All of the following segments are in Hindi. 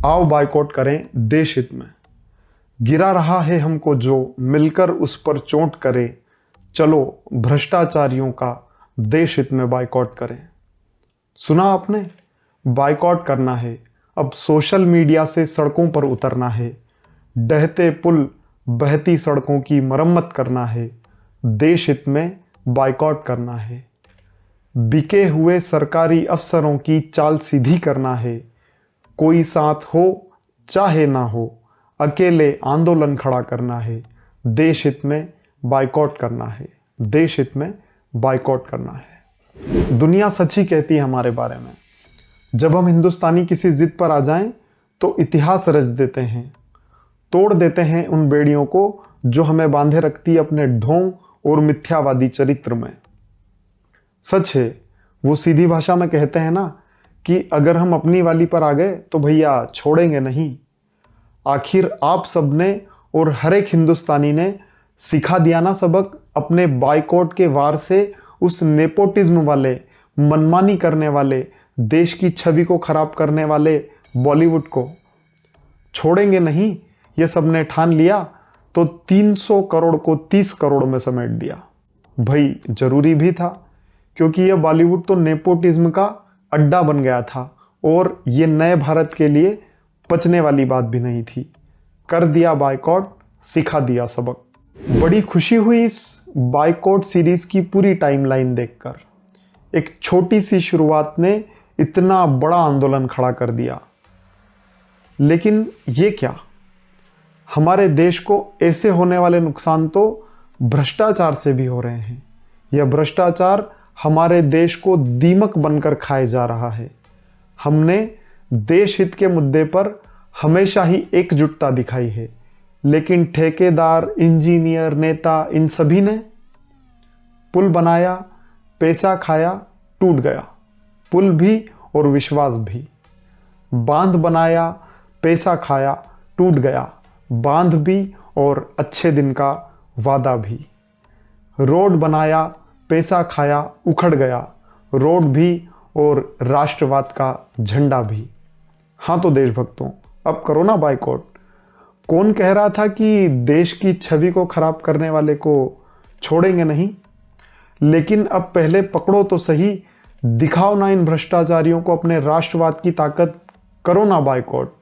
आओ बाइकआउट करें देश हित में। गिरा रहा है हमको जो, मिलकर उस पर चोट करें। चलो भ्रष्टाचारियों का देश हित में बाइकआउट करें। सुना आपने? बाइकआउट करना है, अब सोशल मीडिया से सड़कों पर उतरना है। डहते पुल बहती सड़कों की मरम्मत करना है। देश हित में बाइकआउट करना है। बिके हुए सरकारी अफसरों की चाल सीधी करना है। कोई साथ हो चाहे ना हो, अकेले आंदोलन खड़ा करना है। देश हित में बाइकआउट करना है। देश हित में बाइकआउट करना है। दुनिया सच ही कहती है हमारे बारे में। जब हम हिंदुस्तानी किसी जिद पर आ जाएं तो इतिहास रच देते हैं, तोड़ देते हैं उन बेड़ियों को जो हमें बांधे रखती अपने ढोंग और मिथ्यावादी चरित्र में। सच है, वो सीधी भाषा में कहते हैं ना कि अगर हम अपनी वाली पर आ गए तो भैया छोड़ेंगे नहीं। आखिर आप सबने और हर एक हिंदुस्तानी ने सिखा दिया ना सबक अपने बाइकआउट के वार से उस नेपोटिज्म वाले, मनमानी करने वाले, देश की छवि को खराब करने वाले बॉलीवुड को। छोड़ेंगे नहीं ये सबने ठान लिया तो 300 करोड़ को 30 करोड़ में समेट दिया। भाई जरूरी भी था, क्योंकि ये बॉलीवुड तो नेपोटिज्म का अड्डा बन गया था और ये नए भारत के लिए पचने वाली बात भी नहीं थी। कर दिया बाइकआउट, सिखा दिया सबक। बड़ी खुशी हुई इस बाइकआउट सीरीज की पूरी टाइमलाइन देखकर। एक छोटी सी शुरुआत ने इतना बड़ा आंदोलन खड़ा कर दिया। लेकिन ये क्या, हमारे देश को ऐसे होने वाले नुकसान तो भ्रष्टाचार से भी हो रहे हैं। यह भ्रष्टाचार हमारे देश को दीमक बनकर खाए जा रहा है। हमने देश हित के मुद्दे पर हमेशा ही एकजुटता दिखाई है, लेकिन ठेकेदार, इंजीनियर, नेता, इन सभी ने पुल बनाया, पैसा खाया, टूट गया। पुल भी और विश्वास भी। बांध बनाया, पैसा खाया, टूट गया। बांध भी और अच्छे दिन का वादा भी। रोड बनाया, पैसा खाया, उखड़ गया। रोड भी और राष्ट्रवाद का झंडा भी। हाँ तो देशभक्तों, अब करो ना बाइकआउट। कौन कह रहा था कि देश की छवि को खराब करने वाले को छोड़ेंगे नहीं? लेकिन अब पहले पकड़ो तो सही, दिखाओ ना इन भ्रष्टाचारियों को अपने राष्ट्रवाद की ताकत। करो ना बाइकआउट।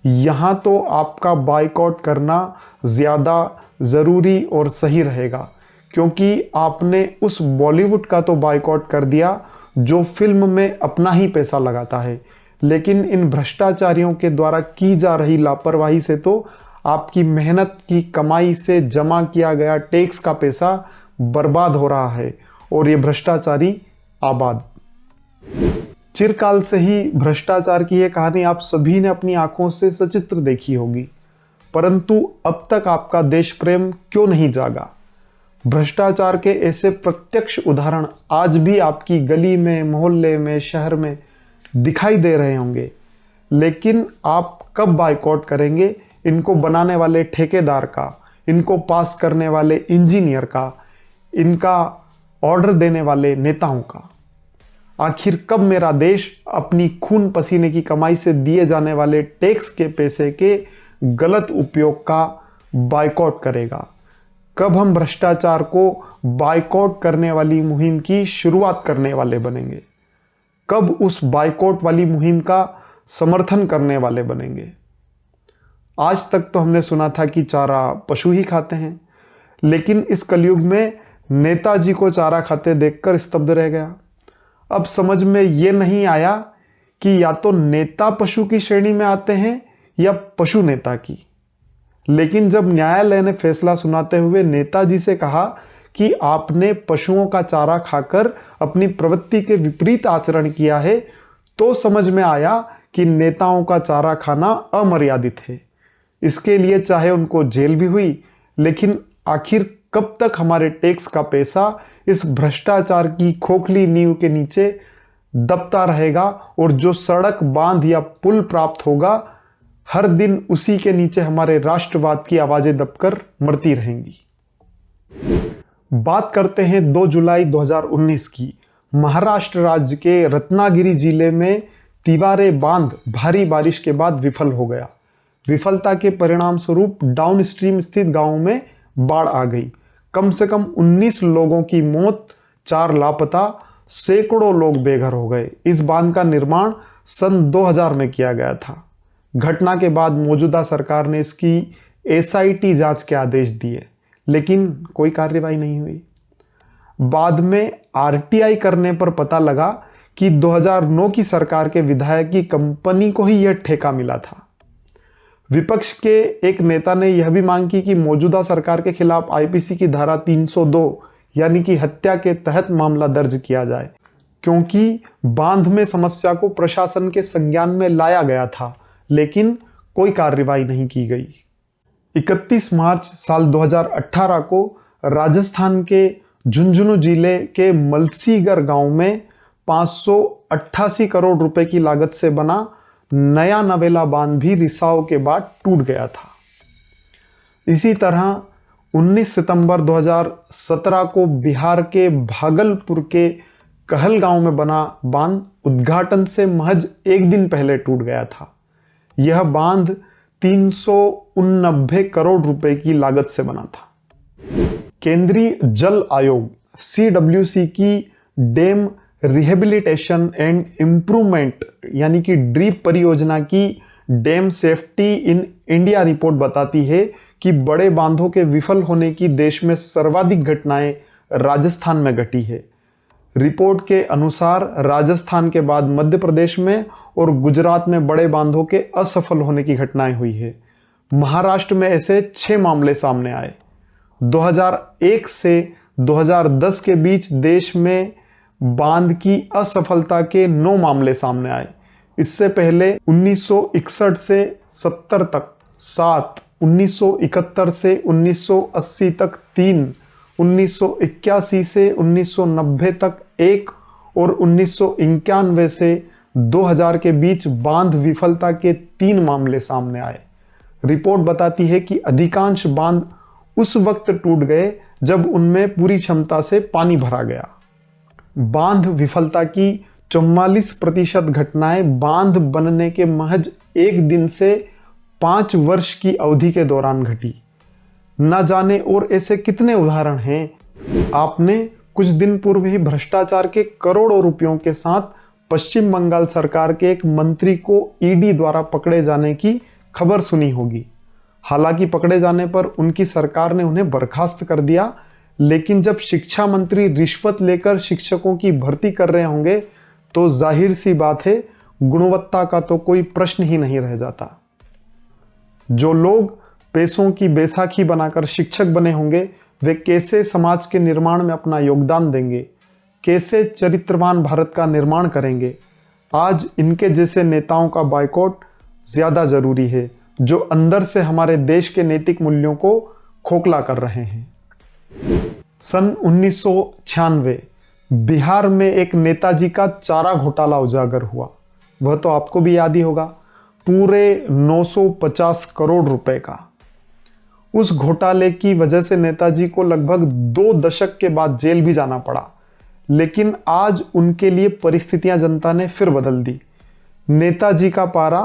यहां तो आपका बाइकआउट करना ज्यादा जरूरी और सही रहेगा, क्योंकि आपने उस बॉलीवुड का तो बाइकआउट कर दिया जो फिल्म में अपना ही पैसा लगाता है, लेकिन इन भ्रष्टाचारियों के द्वारा की जा रही लापरवाही से तो आपकी मेहनत की कमाई से जमा किया गया टैक्स का पैसा बर्बाद हो रहा है और ये भ्रष्टाचारी आबाद। चिरकाल से ही भ्रष्टाचार की यह कहानी आप सभी ने अपनी आंखों से सचित्र देखी होगी, परंतु अब तक आपका देश प्रेम क्यों नहीं जागा? भ्रष्टाचार के ऐसे प्रत्यक्ष उदाहरण आज भी आपकी गली में, मोहल्ले में, शहर में दिखाई दे रहे होंगे, लेकिन आप कब बाइकआउट करेंगे इनको बनाने वाले ठेकेदार का, इनको पास करने वाले इंजीनियर का, इनका ऑर्डर देने वाले नेताओं का? आखिर कब मेरा देश अपनी खून पसीने की कमाई से दिए जाने वाले टैक्स के पैसे के गलत उपयोग का बाइकआउट करेगा? कब हम भ्रष्टाचार को बाइकआउट करने वाली मुहिम की शुरुआत करने वाले बनेंगे? कब उस बाइकआउट वाली मुहिम का समर्थन करने वाले बनेंगे? आज तक तो हमने सुना था कि चारा पशु ही खाते हैं, लेकिन इस कलयुग में नेताजी को चारा खाते देखकर स्तब्ध रह गया। अब समझ में ये नहीं आया कि या तो नेता पशु की श्रेणी में आते हैं या पशु नेता की। लेकिन जब न्यायालय ने फैसला सुनाते हुए नेताजी से कहा कि आपने पशुओं का चारा खाकर अपनी प्रवृत्ति के विपरीत आचरण किया है, तो समझ में आया कि नेताओं का चारा खाना अमर्यादित है। इसके लिए चाहे उनको जेल भी हुई, लेकिन आखिर कब तक हमारे टैक्स का पैसा इस भ्रष्टाचार की खोखली नींव के नीचे दबता रहेगा और जो सड़क, बांध या पुल प्राप्त होगा, हर दिन उसी के नीचे हमारे राष्ट्रवाद की आवाजें दबकर मरती रहेंगी। बात करते हैं 2 जुलाई 2019 की। महाराष्ट्र राज्य के रत्नागिरी जिले में तिवारे बांध भारी बारिश के बाद विफल हो गया। विफलता के परिणाम स्वरूप डाउन स्ट्रीम स्थित गांवों में बाढ़ आ गई। कम से कम 19 लोगों की मौत, 4 लापता, सैकड़ों लोग बेघर हो गए। इस बांध का निर्माण सन 2000 में किया गया था। घटना के बाद मौजूदा सरकार ने इसकी एसआईटी जांच के आदेश दिए, लेकिन कोई कार्रवाई नहीं हुई। बाद में आरटीआई करने पर पता लगा कि 2009 की सरकार के विधायक की कंपनी को ही यह ठेका मिला था। विपक्ष के एक नेता ने यह भी मांग की कि मौजूदा सरकार के खिलाफ आईपीसी की धारा 302 यानी कि हत्या के तहत मामला दर्ज किया जाए, क्योंकि बांध में समस्या को प्रशासन के संज्ञान में लाया गया था, लेकिन कोई कार्रवाई नहीं की गई। 31 मार्च साल 2018 को राजस्थान के झुंझुनू जिले के मलसीगर गांव में 588 करोड़ रुपए की लागत से बना नया नवेला बांध भी रिसाव के बाद टूट गया था। इसी तरह 19 सितंबर 2017 को बिहार के भागलपुर के कहलगांव में बना बांध उद्घाटन से महज एक दिन पहले टूट गया था। यह बांध 389 करोड़ रुपए की लागत से बना था। केंद्रीय जल आयोग CWC की डैम रिहेबिलिटेशन एंड इम्प्रूवमेंट यानी कि ड्रीप परियोजना की dam safety in India report बताती है कि बड़े बांधों के विफल होने की देश में सर्वाधिक घटनाएं राजस्थान में घटी है। रिपोर्ट के अनुसार राजस्थान के बाद मध्य प्रदेश में और गुजरात में बड़े बांधों के असफल होने की घटनाएं हुई है। महाराष्ट्र में ऐसे 6 मामले सामने आए। 2001 से 2010 के बीच देश में बांध की असफलता के 9 मामले सामने आए। इससे पहले 1961 से 70 तक 7, 1971 से 1980 तक 3, 1981 से 1990 तक 1 और 1991 से 2000 के बीच बांध विफलता के 3 मामले सामने आए। रिपोर्ट बताती है कि अधिकांश बांध उस वक्त टूट गए जब उनमें पूरी क्षमता से पानी भरा गया। बांध विफलता की 44% घटनाएं बांध बनने के महज 1 दिन से 5 वर्ष की अवधि के दौरान घटी। न जाने और ऐसे कितने उदाहरण हैं। आपने कुछ दिन पूर्व ही भ्रष्टाचार के करोड़ों रुपयों के साथ पश्चिम बंगाल सरकार के एक मंत्री को ईडी द्वारा पकड़े जाने की खबर सुनी होगी। हालांकि पकड़े जाने पर उनकी सरकार ने उन्हें बर्खास्त कर दिया, लेकिन जब शिक्षा मंत्री रिश्वत लेकर शिक्षकों की भर्ती कर रहे होंगे तो जाहिर सी बात है गुणवत्ता का तो कोई प्रश्न ही नहीं रह जाता। जो लोग पैसों की बैसाखी बनाकर शिक्षक बने होंगे वे कैसे समाज के निर्माण में अपना योगदान देंगे, कैसे चरित्रवान भारत का निर्माण करेंगे। आज इनके जैसे नेताओं का बायकॉट ज्यादा जरूरी है, जो अंदर से हमारे देश के नैतिक मूल्यों को खोखला कर रहे हैं। सन 1996 बिहार में एक नेताजी का चारा घोटाला उजागर हुआ। वह तो आपको भी याद ही होगा, पूरे 950 करोड़ रुपए का। उस घोटाले की वजह से नेताजी को लगभग 2 दशक के बाद जेल भी जाना पड़ा, लेकिन आज उनके लिए परिस्थितियां जनता ने फिर बदल दी। नेताजी का पारा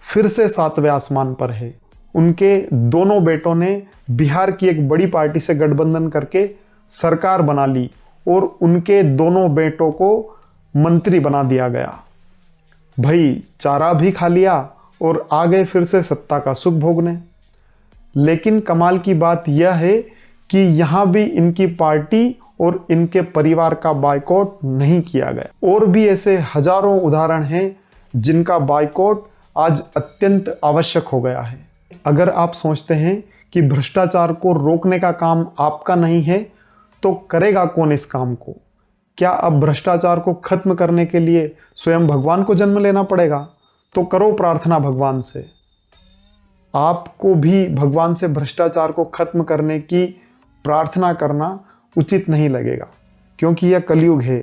फिर से 7वें आसमान पर है। उनके दोनों बेटों ने बिहार की एक बड़ी पार्टी से गठबंधन करके सरकार बना ली और उनके दोनों बेटों को मंत्री बना दिया गया। भाई चारा भी खा लिया और आ गए फिर से सत्ता का सुख भोगने। लेकिन कमाल की बात यह है कि यहां भी इनकी पार्टी और इनके परिवार का बायकॉट नहीं किया गया। और भी ऐसे हजारों उदाहरण हैं जिनका बायकॉट आज अत्यंत आवश्यक हो गया है। अगर आप सोचते हैं कि भ्रष्टाचार को रोकने का काम आपका नहीं है, तो करेगा कौन इस काम को? क्या अब भ्रष्टाचार को खत्म करने के लिए स्वयं भगवान को जन्म लेना पड़ेगा? तो करो प्रार्थना भगवान से। आपको भी भगवान से भ्रष्टाचार को खत्म करने की प्रार्थना करना उचित नहीं लगेगा, क्योंकि यह कलयुग है।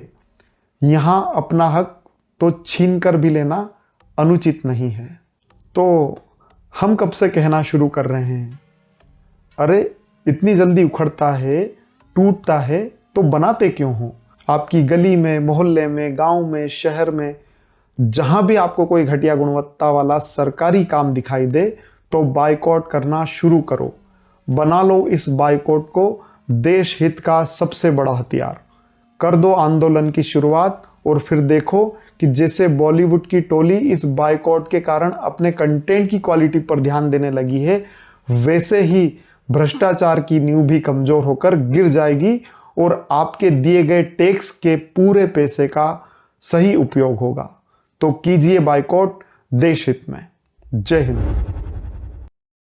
यहां अपना हक तो छीन कर भी लेना अनुचित नहीं है। तो हम कब से कहना शुरू कर रहे हैं, अरे इतनी जल्दी उखड़ता है, टूटता है तो बनाते क्यों हो? आपकी गली में, मोहल्ले में, गांव में, शहर में जहां भी आपको कोई घटिया गुणवत्ता वाला सरकारी काम दिखाई दे तो बाइकआउट करना शुरू करो। बना लो इस बाइकआउट को देश हित का सबसे बड़ा हथियार। कर दो आंदोलन की शुरुआत और फिर देखो कि जैसे बॉलीवुड की टोली इस बाइकआउट के कारण अपने कंटेंट की क्वालिटी पर ध्यान देने लगी है, वैसे ही भ्रष्टाचार की नींव भी कमजोर होकर गिर जाएगी और आपके दिए गए टैक्स के पूरे पैसे का सही उपयोग होगा। तो कीजिए बाइकआउट देश हित में। जय हिंद।